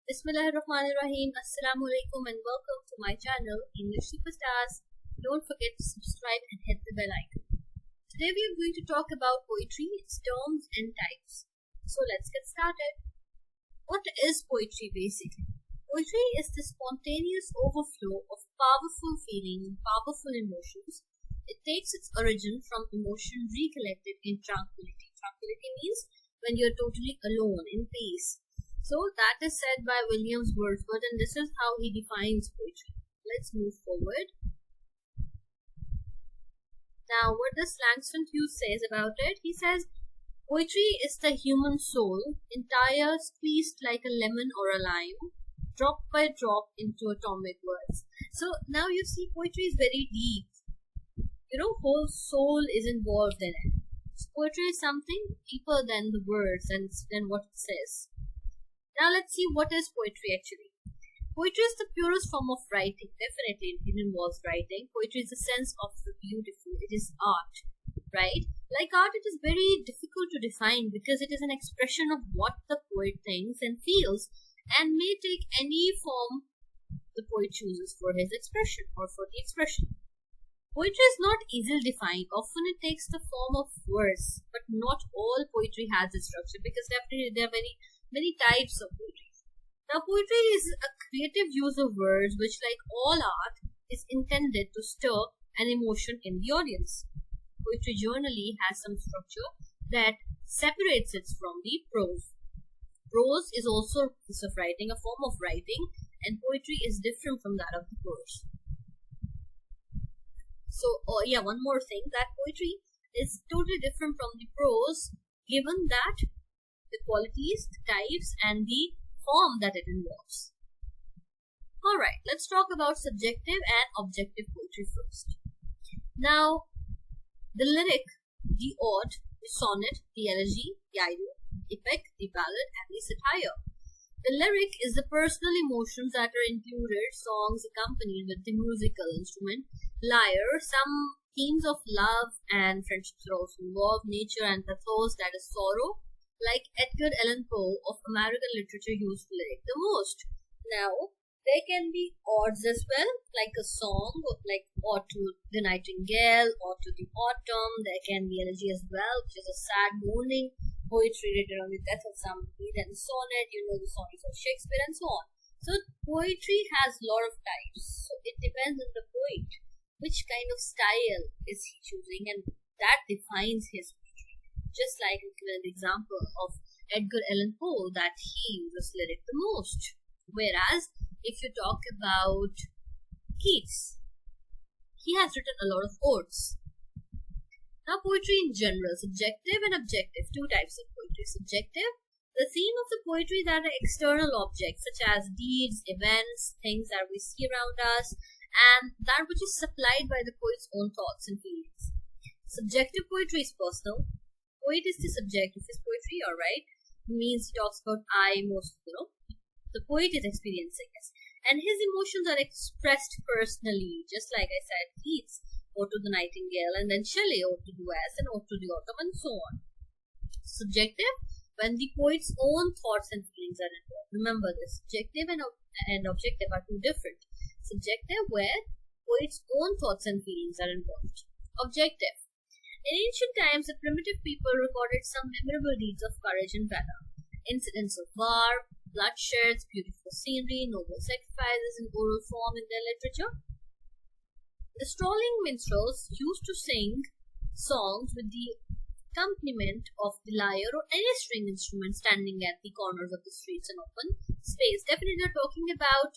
Bismillahirrahmanirrahim. Assalamu alaikum and welcome to my channel English Superstars. Don't forget to subscribe and hit the bell icon. Today we are going to talk about poetry, its terms and types. So let's get started. What is poetry basically? Poetry is the spontaneous overflow of powerful feeling and powerful emotions. It takes its origin from emotion recollected in tranquility. Tranquility means when you're totally alone, in peace. So that is said by William Wordsworth, and this is how he defines poetry. Let's move forward. Now, what does Langston Hughes says about it? He says, poetry is the human soul, entire, squeezed like a lemon or a lime, drop by drop into atomic words. So now you see poetry is very deep. Whole soul is involved in it. So poetry is something deeper than the words and than what it says. Now let's see what is poetry actually. Poetry is the purest form of writing. Definitely it involves writing. Poetry is the sense of the beautiful. It is art, right? Like art, it is very difficult to define because it is an expression of what the poet thinks and feels and may take any form the poet chooses for his expression or for the expression. Poetry is not easily defined. Often it takes the form of verse, but not all poetry has a structure because definitely there are many types of poetry. Now, poetry is a creative use of words which, like all art, is intended to stir an emotion in the audience. Poetry generally has some structure that separates it from the prose. Prose is also a piece of writing, a form of writing, and poetry is different from that of the prose. So, one more thing, that poetry is totally different from the prose, given that the qualities, the types, and the form that it involves. Alright, let's talk about subjective and objective poetry first. Now, the lyric, the ode, the sonnet, the elegy, the idyll, the epic, the ballad, and the satire. The lyric is the personal emotions that are included, songs accompanied with the musical instrument, lyre, some themes of love and friendships are also involved, nature and pathos, that is sorrow, like Edgar Allan Poe of American literature used lyric the most. Now, there can be odes as well, like a song, like Ode to the Nightingale, Ode to the Autumn. There can be elegy as well, which is a sad mourning poetry written on the death of somebody, then sonnet, the sonnets of Shakespeare and so on. So poetry has a lot of types. So it depends on the poet, which kind of style is he choosing, and that defines his poetry. Just like I given the example of Edgar Allan Poe, that he uses lyric the most. Whereas if you talk about Keats, he has written a lot of odes. Now, poetry in general, subjective and objective, two types of poetry. Subjective, the theme of the poetry that are external objects such as deeds, events, things that we see around us, and that which is supplied by the poet's own thoughts and feelings. Subjective poetry is personal. Poet is the subject of his poetry, alright? It means he talks about I most, the poet is experiencing it. And his emotions are expressed personally, just like I said, Keats, Ode to the Nightingale, and then Shelley, Ode to the West, and Ode to the Autumn, and so on. Subjective, when the poet's own thoughts and feelings are involved. Remember this, subjective and objective are two different. Subjective, where poet's own thoughts and feelings are involved. Objective. In ancient times, the primitive people recorded some memorable deeds of courage and valor. Incidents of war, bloodshed, beautiful scenery, noble sacrifices in oral form in their literature. The strolling minstrels used to sing songs with the accompaniment of the lyre or any string instrument standing at the corners of the streets and open space. Definitely they're talking about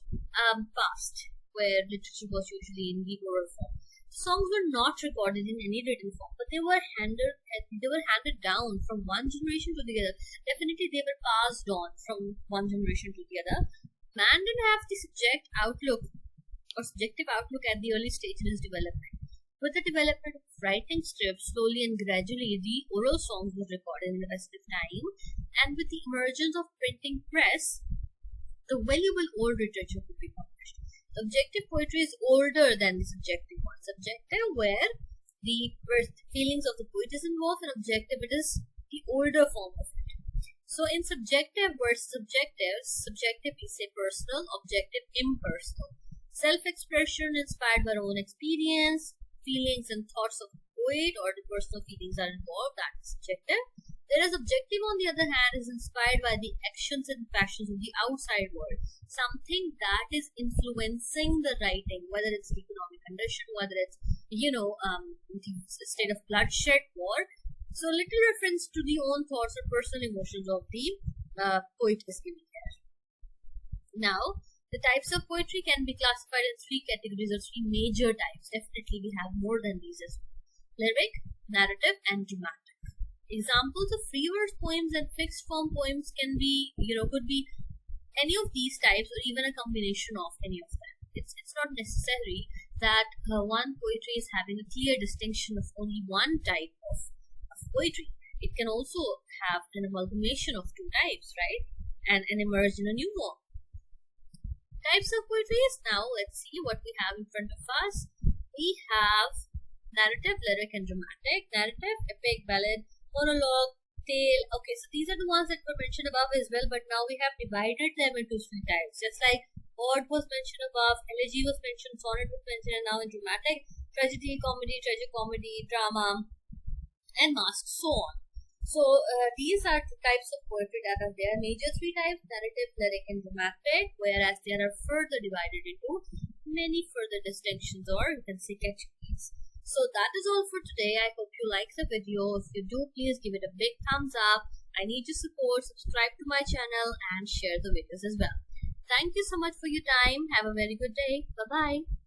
past, where literature was usually in the oral form. Songs were not recorded in any written form, but they were handed down from one generation to the other. Definitely they were passed on from one generation to the other. Man didn't have the subjective outlook at the early stage in his development. With the development of writing scripts, slowly and gradually the oral songs were recorded in the rest of time, and with the emergence of printing press, the valuable old literature could be published. Objective poetry is older than the subjective one. Subjective, where the feelings of the poet is involved, and objective, it is the older form of it. So in subjective versus objective, subjective we say personal, objective impersonal. Self-expression inspired by our own experience, feelings and thoughts of the poet, or the personal feelings are involved, that is subjective. Whereas objective, on the other hand, is inspired by the actions and passions of the outside world, something that is influencing the writing, whether it's the economic condition, whether it's, the state of bloodshed, war. So little reference to the own thoughts or personal emotions of the poet is given here. Now, the types of poetry can be classified in three categories or three major types. Definitely we have more than these as well. Lyric, narrative, and dramatic. Examples of free verse poems and fixed form poems can be, could be any of these types or even a combination of any of them. It's not necessary that one poetry is having a clear distinction of only one type of poetry. It can also have an amalgamation of two types, right? And emerge in a new form. Types of poetry is now, let's see what we have in front of us. We have narrative, lyric, and dramatic. Narrative, epic, ballad, monologue, tale. Okay, so these are the ones that were mentioned above as well, but now we have divided them into three types. Just like ode was mentioned above, elegy was mentioned, sonnet was mentioned, and now in dramatic, tragedy, comedy, tragicomedy, drama, and masque, so on. So these are the types of poetry that are there. Major three types: narrative, lyric, and dramatic, whereas they are further divided into many further distinctions, or you can say categories. So that is all for today. I hope you like the video. If you do, please give it a big thumbs up. I need your support. Subscribe to my channel and share the videos as well. Thank you so much for your time. Have a very good day. Bye-bye.